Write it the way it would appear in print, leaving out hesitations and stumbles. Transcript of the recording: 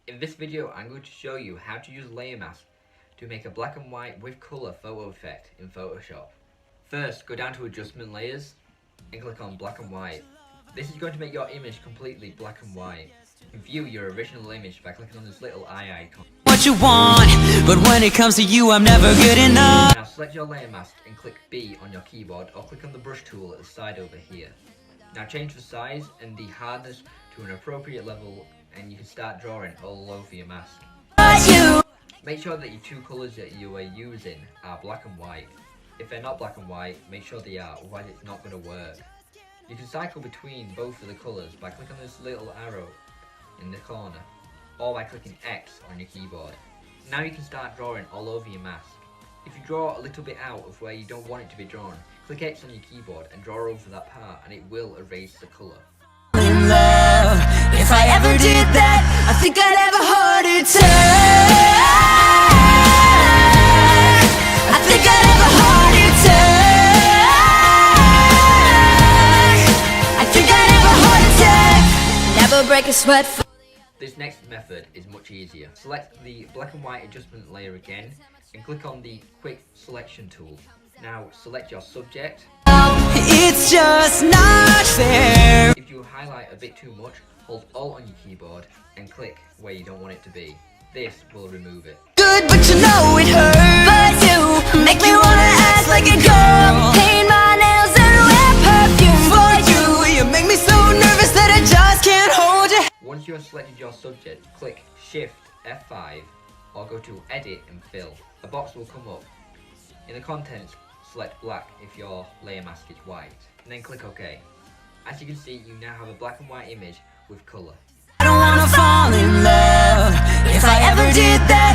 In this video, I'm going to show you how to use Layer Mask to make a black and white with colour photo effect in Photoshop. First, go down to Adjustment Layers and click on Black and White. This is going to make your image completely black and white. You can view your original image by clicking on this little eye icon. What you want, but when it comes to you, I'm never good enough. Now select your layer mask and click B on your keyboard, or click on the brush tool at the side over here. Now change the size and the hardness to an appropriate level, and you can start drawing all over your mask. Make sure that your two colours that you are using are black and white. If they're not black and white, make sure they are, otherwise it's not going to work. You can cycle between both of the colours by clicking on this little arrow in the corner, or by clicking X on your keyboard. Now you can start drawing all over your mask. If you draw a little bit out of where you don't want it to be drawn, click X on your keyboard and draw over that part, and it will erase the colour. In love, if I ever did that, I think I'd have a heart attack. I think I'd have a heart attack. I think I'd have a heart attack. Never break a sweat. This next method is much easier. Select the black and white adjustment layer again and click on the quick selection tool. Now select your subject. It's just not fair. If you highlight a bit too much, hold Alt on your keyboard and click where you don't want it to be. This will remove it. Good, but you know it hurts. But you make me wanna act like a girl. Paint my nails and wear perfume for you. You make me so nervous that I just can't hold you. Once you have selected your subject, click Shift F5 or go to Edit and Fill. A box will come up. In the contents, select black if your layer mask is white, and then click OK. As you can see, you now have a black and white image with colour. I don't wanna fall in love. If I ever did that,